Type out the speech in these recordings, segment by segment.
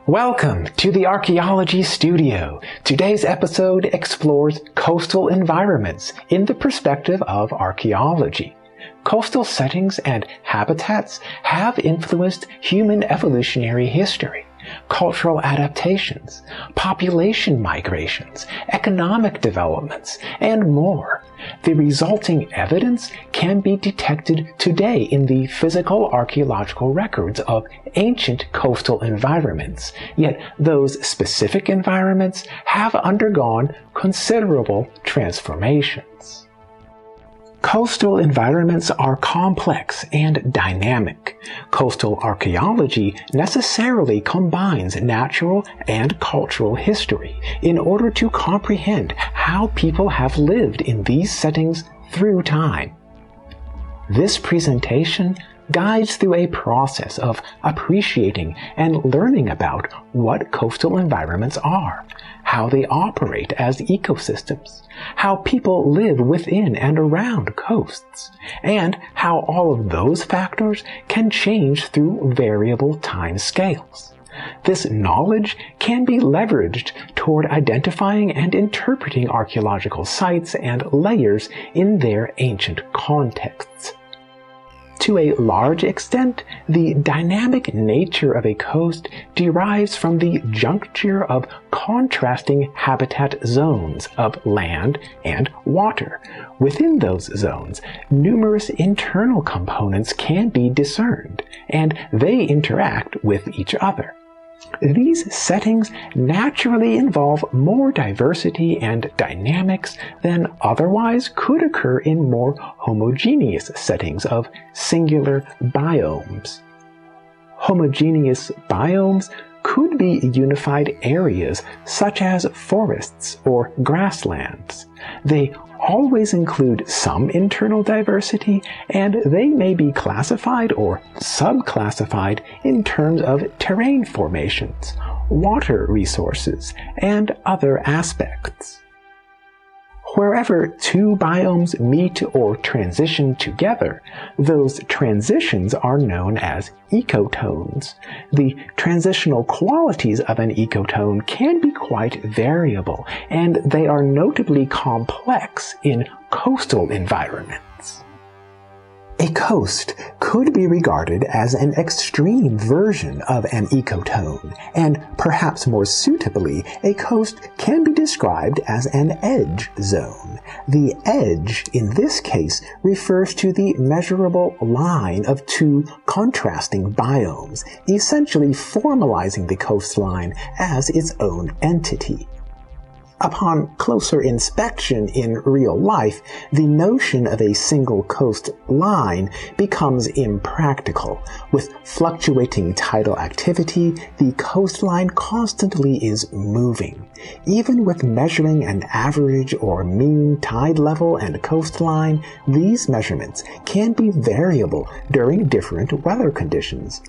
Welcome to the Archaeology Studio. Today's episode explores coastal environments in the perspective of archaeology. Coastal settings and habitats have influenced human evolutionary history, cultural adaptations, population migrations, economic developments, and more. The resulting evidence can be detected today in the physical archaeological records of ancient coastal environments, yet those specific environments have undergone considerable transformations. Coastal environments are complex and dynamic. Coastal archaeology necessarily combines natural and cultural history in order to comprehend how people have lived in these settings through time. This presentation guides through a process of appreciating and learning about what coastal environments are, how they operate as ecosystems, how people live within and around coasts, and how all of those factors can change through variable time scales. This knowledge can be leveraged toward identifying and interpreting archaeological sites and layers in their ancient contexts. To a large extent, the dynamic nature of a coast derives from the juncture of contrasting habitat zones of land and water. Within those zones, numerous internal components can be discerned, and they interact with each other. These settings naturally involve more diversity and dynamics than otherwise could occur in more homogeneous settings of singular biomes. Homogeneous biomes could be unified areas such as forests or grasslands. They always include some internal diversity, and they may be classified or subclassified in terms of terrain formations, water resources, and other aspects. Wherever two biomes meet or transition together, those transitions are known as ecotones. The transitional qualities of an ecotone can be quite variable, and they are notably complex in coastal environments. A coast could be regarded as an extreme version of an ecotone, and perhaps more suitably, a coast can be described as an edge zone. The edge, in this case, refers to the measurable line of two contrasting biomes, essentially formalizing the coastline as its own entity. Upon closer inspection in real life, the notion of a single coast line becomes impractical. With fluctuating tidal activity, the coastline constantly is moving. Even with measuring an average or mean tide level and coastline, these measurements can be variable during different weather conditions.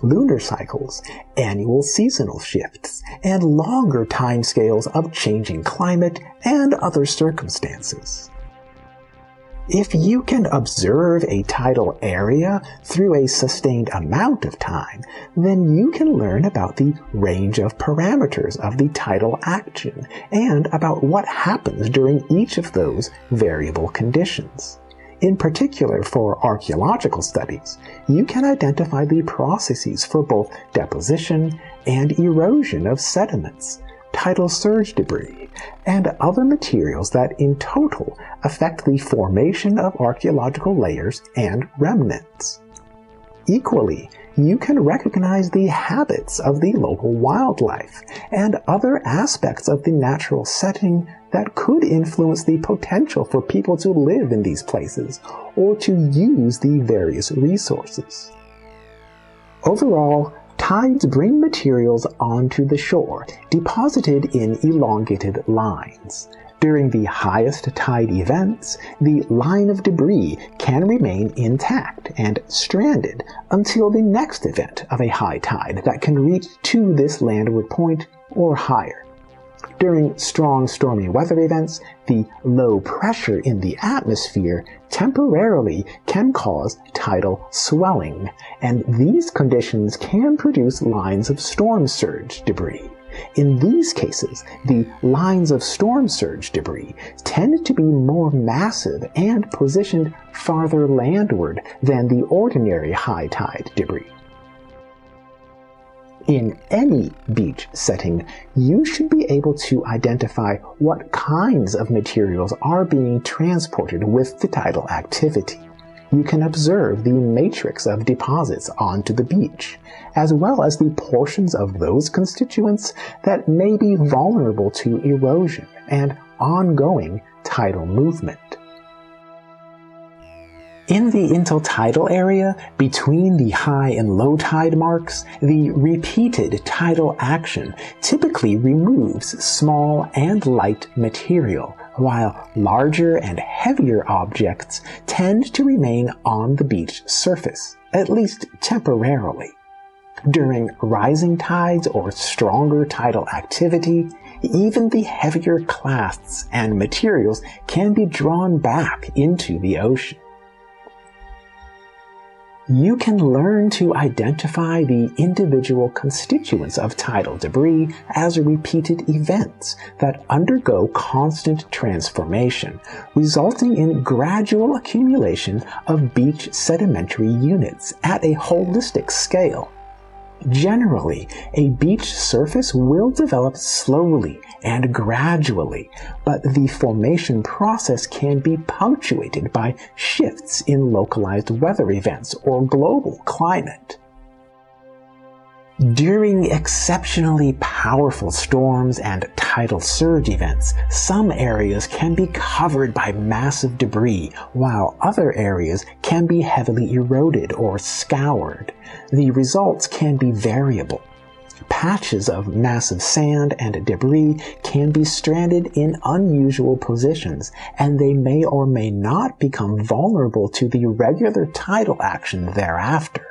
Lunar cycles, annual seasonal shifts, and longer timescales of changing climate and other circumstances. If you can observe a tidal area through a sustained amount of time, then you can learn about the range of parameters of the tidal action and about what happens during each of those variable conditions. In particular, for archaeological studies, you can identify the processes for both deposition and erosion of sediments, tidal surge debris, and other materials that in total affect the formation of archaeological layers and remnants. Equally, you can recognize the habits of the local wildlife and other aspects of the natural setting that could influence the potential for people to live in these places or to use the various resources. Overall, tides bring materials onto the shore, deposited in elongated lines. During the highest tide events, the line of debris can remain intact and stranded until the next event of a high tide that can reach to this landward point or higher. During strong stormy weather events, the low pressure in the atmosphere temporarily can cause tidal swelling, and these conditions can produce lines of storm surge debris. In these cases, the lines of storm surge debris tend to be more massive and positioned farther landward than the ordinary high tide debris. In any beach setting, you should be able to identify what kinds of materials are being transported with the tidal activity. You can observe the matrix of deposits onto the beach, as well as the portions of those constituents that may be vulnerable to erosion and ongoing tidal movement. In the intertidal area, between the high and low tide marks, the repeated tidal action typically removes small and light material, while larger and heavier objects tend to remain on the beach surface, at least temporarily. During rising tides or stronger tidal activity, even the heavier clasts and materials can be drawn back into the ocean. You can learn to identify the individual constituents of tidal debris as repeated events that undergo constant transformation, resulting in gradual accumulation of beach sedimentary units at a holistic scale. Generally, a beach surface will develop slowly and gradually, but the formation process can be punctuated by shifts in localized weather events or global climate. During exceptionally powerful storms and tidal surge events, some areas can be covered by massive debris, while other areas can be heavily eroded or scoured. The results can be variable. Patches of massive sand and debris can be stranded in unusual positions, and they may or may not become vulnerable to the regular tidal action thereafter.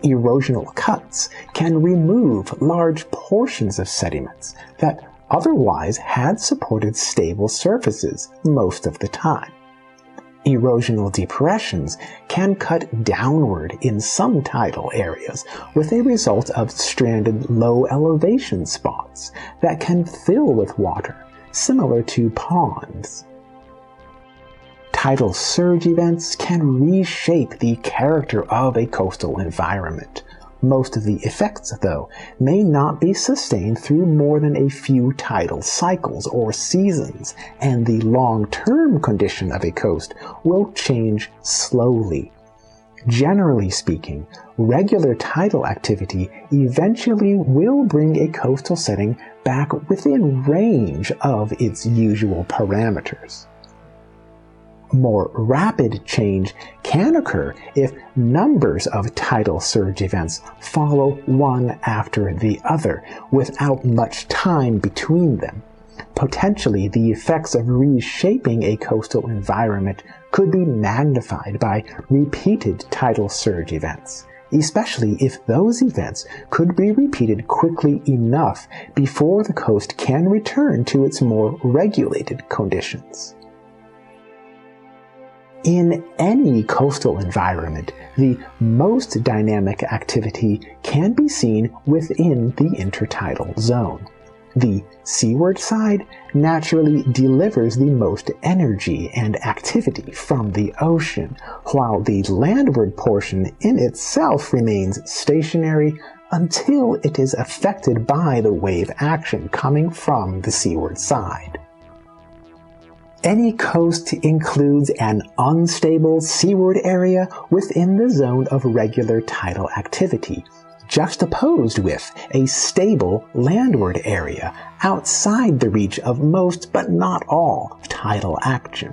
Erosional cuts can remove large portions of sediments that otherwise had supported stable surfaces most of the time. Erosional depressions can cut downward in some tidal areas, with a result of stranded low elevation spots that can fill with water, similar to ponds. Tidal surge events can reshape the character of a coastal environment. Most of the effects, though, may not be sustained through more than a few tidal cycles or seasons, and the long-term condition of a coast will change slowly. Generally speaking, regular tidal activity eventually will bring a coastal setting back within range of its usual parameters. More rapid change can occur if numbers of tidal surge events follow one after the other without much time between them. Potentially, the effects of reshaping a coastal environment could be magnified by repeated tidal surge events, especially if those events could be repeated quickly enough before the coast can return to its more regulated conditions. In any coastal environment, the most dynamic activity can be seen within the intertidal zone. The seaward side naturally delivers the most energy and activity from the ocean, while the landward portion in itself remains stationary until it is affected by the wave action coming from the seaward side. Any coast includes an unstable seaward area within the zone of regular tidal activity, juxtaposed with a stable landward area outside the reach of most but not all tidal action.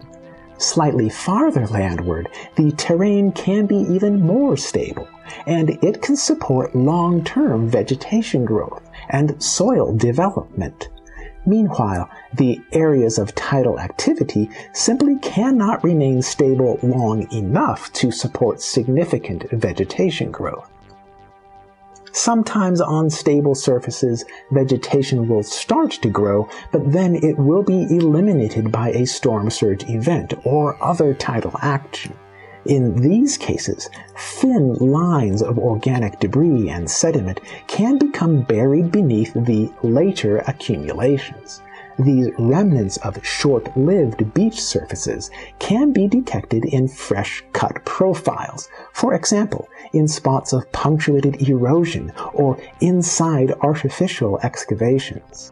Slightly farther landward, the terrain can be even more stable, and it can support long-term vegetation growth and soil development. Meanwhile, the areas of tidal activity simply cannot remain stable long enough to support significant vegetation growth. Sometimes on stable surfaces, vegetation will start to grow, but then it will be eliminated by a storm surge event or other tidal action. In these cases, thin lines of organic debris and sediment can become buried beneath the later accumulations. These remnants of short-lived beach surfaces can be detected in fresh-cut profiles, for example, in spots of punctuated erosion or inside artificial excavations.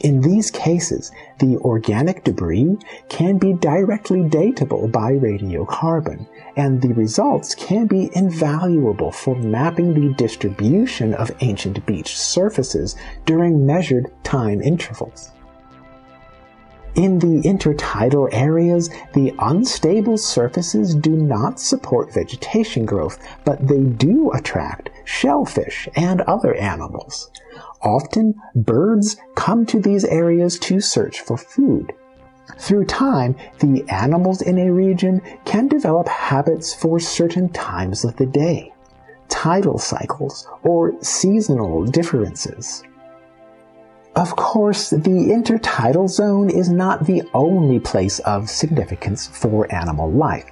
In these cases, the organic debris can be directly datable by radiocarbon, and the results can be invaluable for mapping the distribution of ancient beach surfaces during measured time intervals. In the intertidal areas, the unstable surfaces do not support vegetation growth, but they do attract shellfish and other animals. Often, birds come to these areas to search for food. Through time, the animals in a region can develop habits for certain times of the day, tidal cycles, or seasonal differences. Of course, the intertidal zone is not the only place of significance for animal life.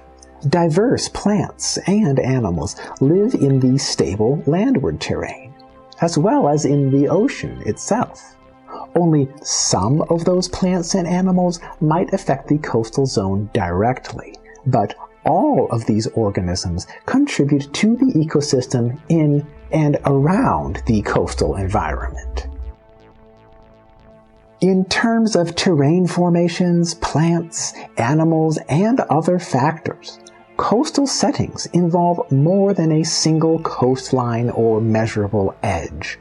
Diverse plants and animals live in the stable landward terrain, as well as in the ocean itself. Only some of those plants and animals might affect the coastal zone directly, but all of these organisms contribute to the ecosystem in and around the coastal environment. In terms of terrain formations, plants, animals, and other factors, coastal settings involve more than a single coastline or measurable edge.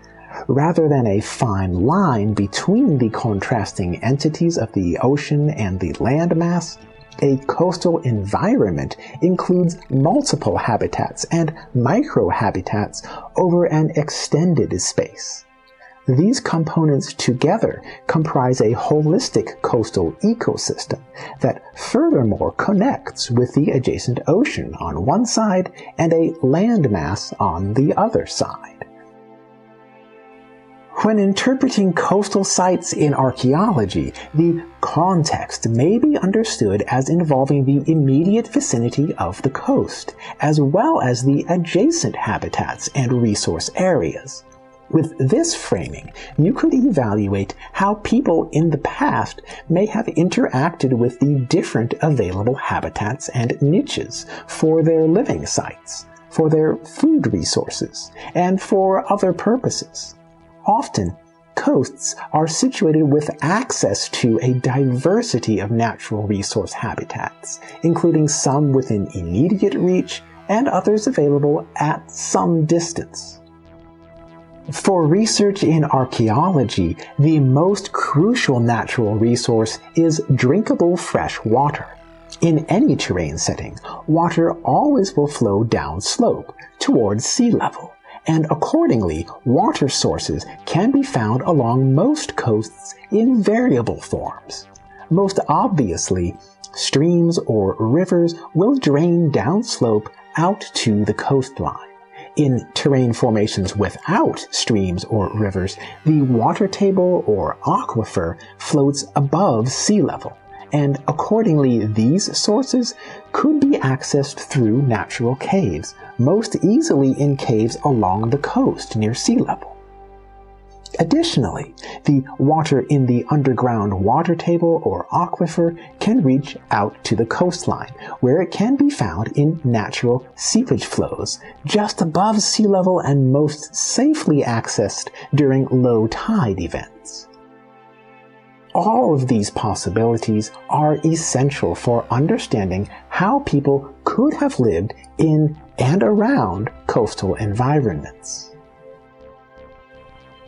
Rather than a fine line between the contrasting entities of the ocean and the landmass, a coastal environment includes multiple habitats and microhabitats over an extended space. These components together comprise a holistic coastal ecosystem that furthermore connects with the adjacent ocean on one side and a landmass on the other side. When interpreting coastal sites in archaeology, the context may be understood as involving the immediate vicinity of the coast, as well as the adjacent habitats and resource areas. With this framing, you could evaluate how people in the past may have interacted with the different available habitats and niches for their living sites, for their food resources, and for other purposes. Often, coasts are situated with access to a diversity of natural resource habitats, including some within immediate reach and others available at some distance. For research in archaeology, the most crucial natural resource is drinkable fresh water. In any terrain setting, water always will flow downslope towards sea level, and accordingly, water sources can be found along most coasts in variable forms. Most obviously, streams or rivers will drain downslope out to the coastline. In terrain formations without streams or rivers, the water table or aquifer floats above sea level, and accordingly these sources could be accessed through natural caves, most easily in caves along the coast near sea level. Additionally, the water in the underground water table or aquifer can reach out to the coastline, where it can be found in natural seepage flows just above sea level and most safely accessed during low tide events. All of these possibilities are essential for understanding how people could have lived in and around coastal environments.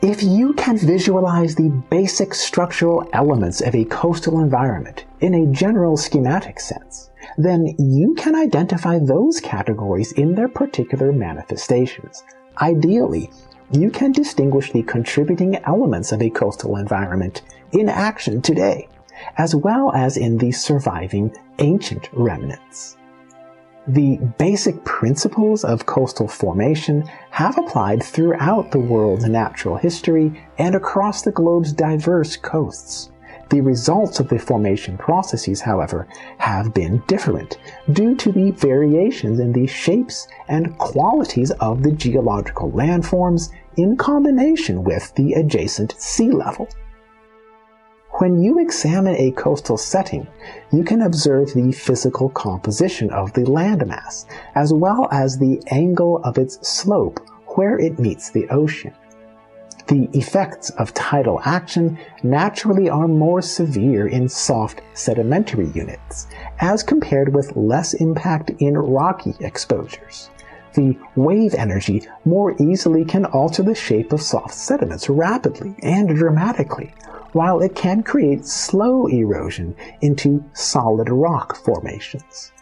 If you can visualize the basic structural elements of a coastal environment in a general schematic sense, then you can identify those categories in their particular manifestations. Ideally, you can distinguish the contributing elements of a coastal environment in action today, as well as in the surviving ancient remnants. The basic principles of coastal formation have applied throughout the world's natural history and across the globe's diverse coasts. The results of the formation processes, however, have been different due to the variations in the shapes and qualities of the geological landforms in combination with the adjacent sea level. When you examine a coastal setting, you can observe the physical composition of the landmass, as well as the angle of its slope where it meets the ocean. The effects of tidal action naturally are more severe in soft sedimentary units, as compared with less impact in rocky exposures. The wave energy more easily can alter the shape of soft sediments rapidly and dramatically, while it can create slow erosion into solid rock formations.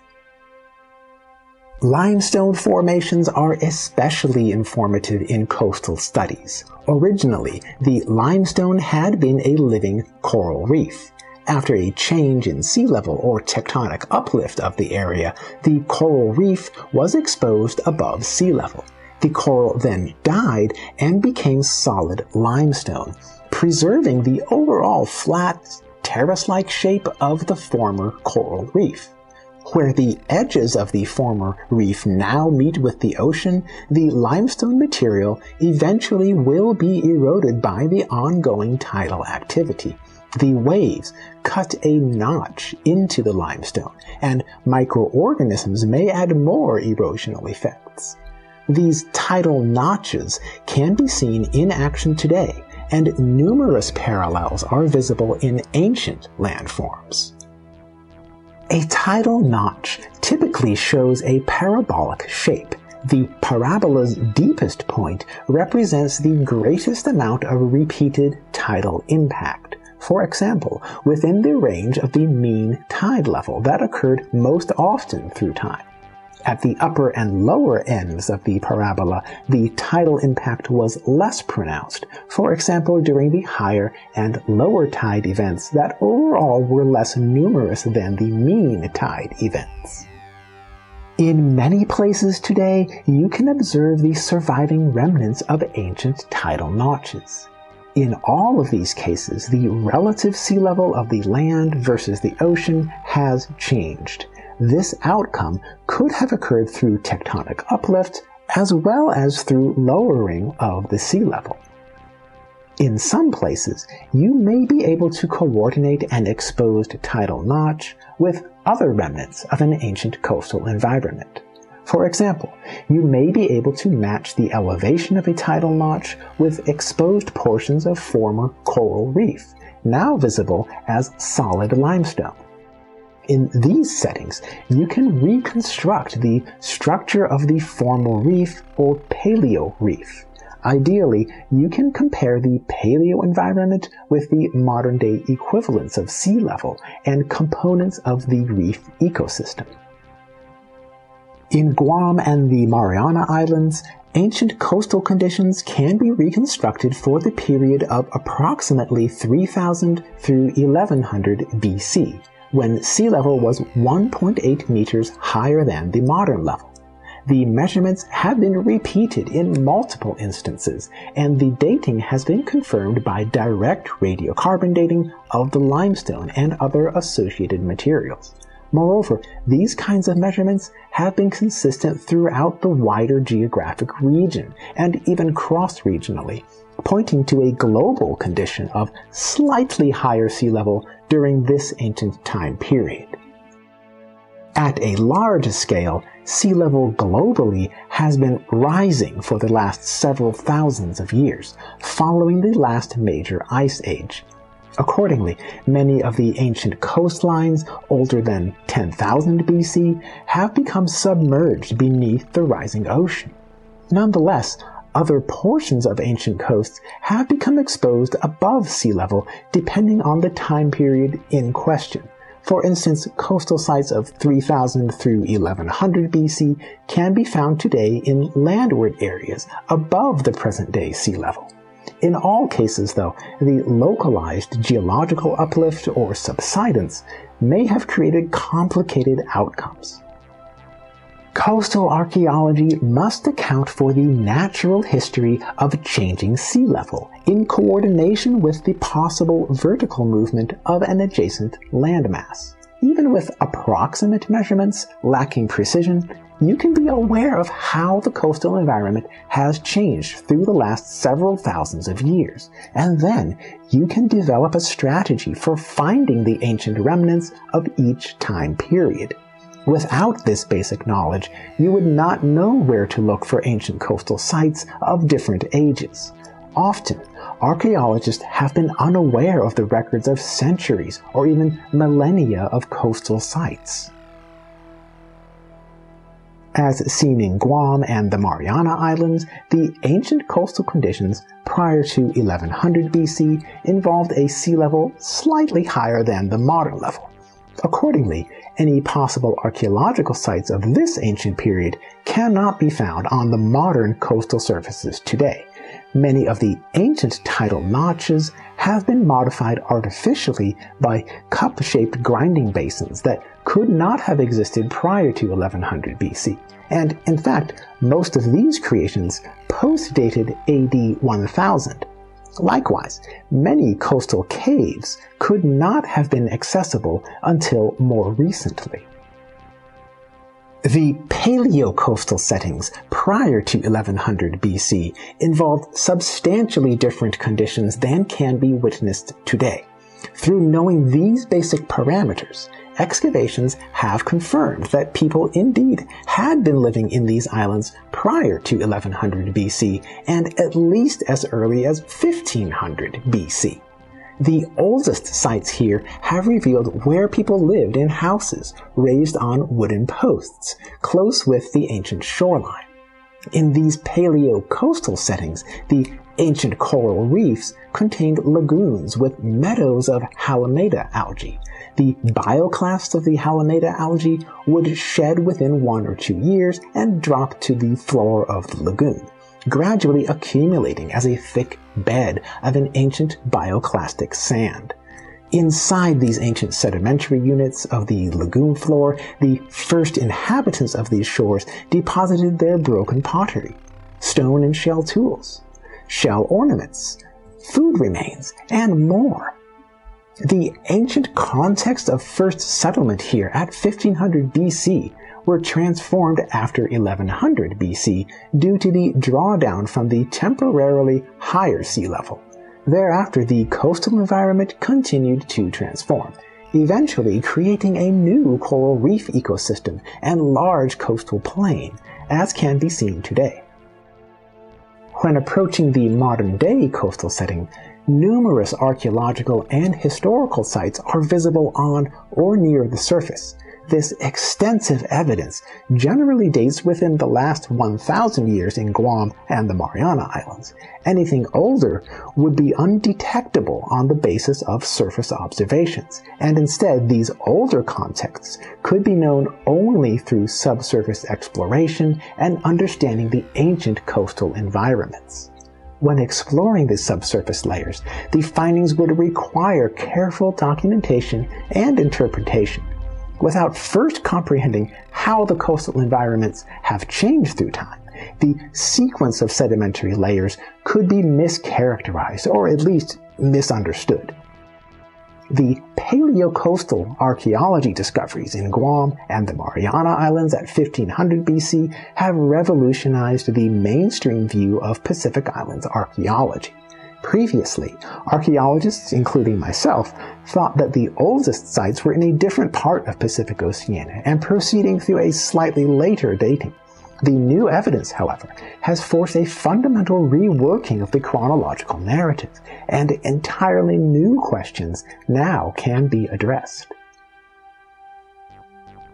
Limestone formations are especially informative in coastal studies. Originally, the limestone had been a living coral reef. After a change in sea level or tectonic uplift of the area, the coral reef was exposed above sea level. The coral then died and became solid limestone, preserving the overall flat, terrace-like shape of the former coral reef. Where the edges of the former reef now meet with the ocean, the limestone material eventually will be eroded by the ongoing tidal activity. The waves cut a notch into the limestone, and microorganisms may add more erosional effects. These tidal notches can be seen in action today, and numerous parallels are visible in ancient landforms. A tidal notch typically shows a parabolic shape. The parabola's deepest point represents the greatest amount of repeated tidal impact. For example, within the range of the mean tide level that occurred most often through time. At the upper and lower ends of the parabola, the tidal impact was less pronounced, for example during the higher and lower tide events that overall were less numerous than the mean tide events. In many places today, you can observe the surviving remnants of ancient tidal notches. In all of these cases, the relative sea level of the land versus the ocean has changed. This outcome could have occurred through tectonic uplift as well as through lowering of the sea level. In some places, you may be able to coordinate an exposed tidal notch with other remnants of an ancient coastal environment. For example, you may be able to match the elevation of a tidal notch with exposed portions of former coral reef, now visible as solid limestone. In these settings, you can reconstruct the structure of the former reef or Paleo reef. Ideally, you can compare the Paleo environment with the modern-day equivalents of sea level and components of the reef ecosystem. In Guam and the Mariana Islands, ancient coastal conditions can be reconstructed for the period of approximately 3000 through 1100 BC. When sea level was 1.8 meters higher than the modern level. The measurements have been repeated in multiple instances, and the dating has been confirmed by direct radiocarbon dating of the limestone and other associated materials. Moreover, these kinds of measurements have been consistent throughout the wider geographic region, and even cross-regionally, pointing to a global condition of slightly higher sea level during this ancient time period. At a large scale, sea level globally has been rising for the last several thousands of years, following the last major ice age. Accordingly, many of the ancient coastlines, older than 10,000 BC, have become submerged beneath the rising ocean. Nonetheless, other portions of ancient coasts have become exposed above sea level depending on the time period in question. For instance, coastal sites of 3000 through 1100 BC can be found today in landward areas above the present-day sea level. In all cases, though, the localized geological uplift or subsidence may have created complicated outcomes. Coastal archaeology must account for the natural history of changing sea level in coordination with the possible vertical movement of an adjacent landmass. Even with approximate measurements lacking precision, you can be aware of how the coastal environment has changed through the last several thousands of years, and then you can develop a strategy for finding the ancient remnants of each time period. Without this basic knowledge, you would not know where to look for ancient coastal sites of different ages. Often, archaeologists have been unaware of the records of centuries or even millennia of coastal sites. As seen in Guam and the Mariana Islands, the ancient coastal conditions prior to 1100 BC involved a sea level slightly higher than the modern level. Accordingly, any possible archaeological sites of this ancient period cannot be found on the modern coastal surfaces today. Many of the ancient tidal notches have been modified artificially by cup-shaped grinding basins that could not have existed prior to 1100 BC. And in fact, most of these creations post-dated AD 1000. Likewise, many coastal caves could not have been accessible until more recently. The Paleo-coastal settings prior to 1100 BC involved substantially different conditions than can be witnessed today. Through knowing these basic parameters, excavations have confirmed that people indeed had been living in these islands prior to 1100 BC and at least as early as 1500 BC. The oldest sites here have revealed where people lived in houses raised on wooden posts, close with the ancient shoreline. In these paleo-coastal settings, the ancient coral reefs contained lagoons with meadows of Halimeda algae. The bioclasts of the Halimeda algae would shed within 1 or 2 years and drop to the floor of the lagoon, gradually accumulating as a thick bed of an ancient bioclastic sand. Inside these ancient sedimentary units of the lagoon floor, the first inhabitants of these shores deposited their broken pottery, stone and shell tools, shell ornaments, food remains, and more. The ancient context of first settlement here at 1500 BC were transformed after 1100 BC due to the drawdown from the temporarily higher sea level. Thereafter, the coastal environment continued to transform, eventually creating a new coral reef ecosystem and large coastal plain, as can be seen today. When approaching the modern-day coastal setting, numerous archaeological and historical sites are visible on or near the surface. This extensive evidence generally dates within the last 1,000 years in Guam and the Mariana Islands. Anything older would be undetectable on the basis of surface observations, and instead these older contexts could be known only through subsurface exploration and understanding the ancient coastal environments. When exploring the subsurface layers, the findings would require careful documentation and interpretation. Without first comprehending how the coastal environments have changed through time, the sequence of sedimentary layers could be mischaracterized or at least misunderstood. The Paleo-coastal archaeology discoveries in Guam and the Mariana Islands at 1500 BC have revolutionized the mainstream view of Pacific Islands archaeology. Previously, archaeologists, including myself, thought that the oldest sites were in a different part of Pacific Oceania and proceeding through a slightly later dating. The new evidence, however, has forced a fundamental reworking of the chronological narrative, and entirely new questions now can be addressed.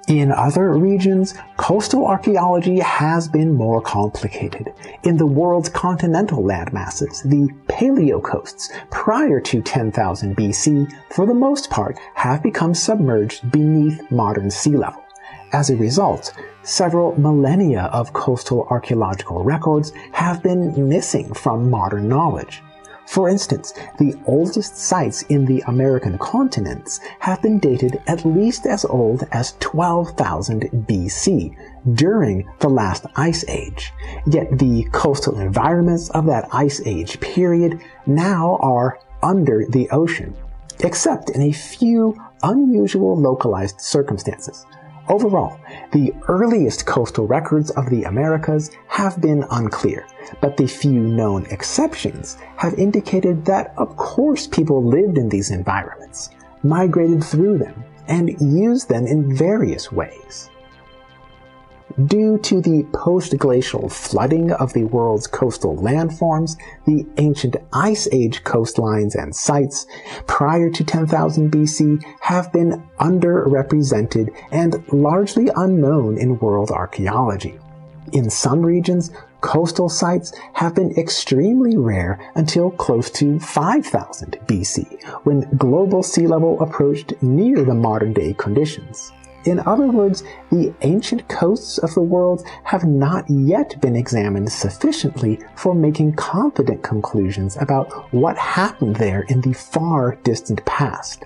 In other regions, coastal archaeology has been more complicated. In the world's continental landmasses, the Paleo coasts prior to 10,000 BC, for the most part, have become submerged beneath modern sea level. As a result, several millennia of coastal archaeological records have been missing from modern knowledge. For instance, the oldest sites in the American continents have been dated at least as old as 12,000 BC, during the last ice age. Yet the coastal environments of that ice age period now are under the ocean, except in a few unusual localized circumstances. Overall, the earliest coastal records of the Americas have been unclear, but the few known exceptions have indicated that of course people lived in these environments, migrated through them, and used them in various ways. Due to the post-glacial flooding of the world's coastal landforms, the ancient Ice Age coastlines and sites prior to 10,000 BC have been underrepresented and largely unknown in world archaeology. In some regions, coastal sites have been extremely rare until close to 5,000 BC, when global sea level approached near the modern-day conditions. In other words, the ancient coasts of the world have not yet been examined sufficiently for making confident conclusions about what happened there in the far distant past.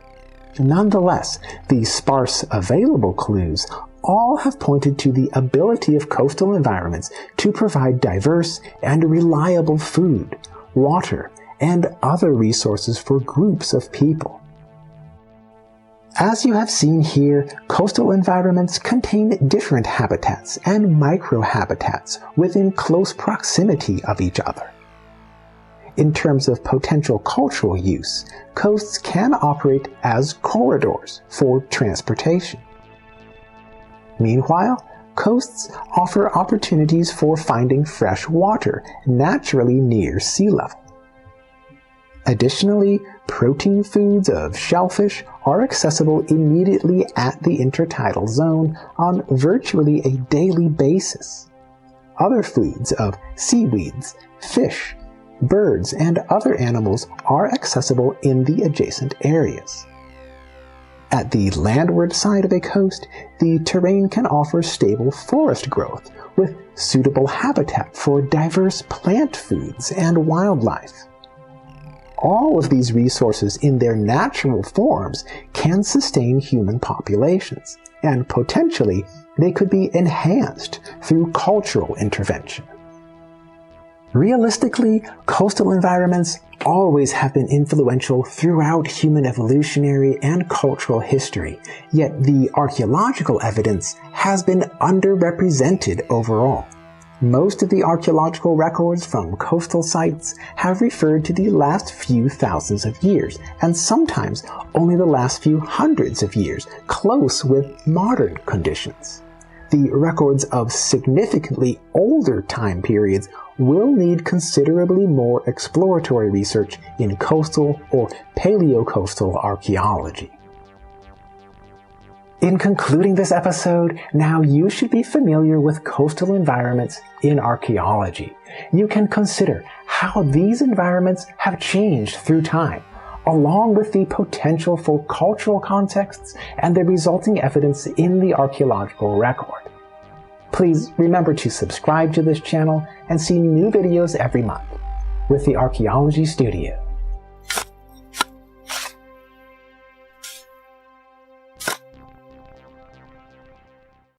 Nonetheless, the sparse available clues all have pointed to the ability of coastal environments to provide diverse and reliable food, water, and other resources for groups of people. As you have seen here, coastal environments contain different habitats and microhabitats within close proximity of each other. In terms of potential cultural use, coasts can operate as corridors for transportation. Meanwhile, coasts offer opportunities for finding fresh water naturally near sea level. Additionally, protein foods of shellfish are accessible immediately at the intertidal zone on virtually a daily basis. Other foods of seaweeds, fish, birds, and other animals are accessible in the adjacent areas. At the landward side of a coast, the terrain can offer stable forest growth with suitable habitat for diverse plant foods and wildlife. All of these resources in their natural forms can sustain human populations, and potentially they could be enhanced through cultural intervention. Realistically, coastal environments always have been influential throughout human evolutionary and cultural history, yet the archaeological evidence has been underrepresented overall. Most of the archaeological records from coastal sites have referred to the last few thousands of years, and sometimes only the last few hundreds of years, close with modern conditions. The records of significantly older time periods will need considerably more exploratory research in coastal or paleocoastal archaeology. In concluding this episode, now you should be familiar with coastal environments in archaeology. You can consider how these environments have changed through time, along with the potential for cultural contexts and the resulting evidence in the archaeological record. Please remember to subscribe to this channel and see new videos every month with the Archaeology Studio.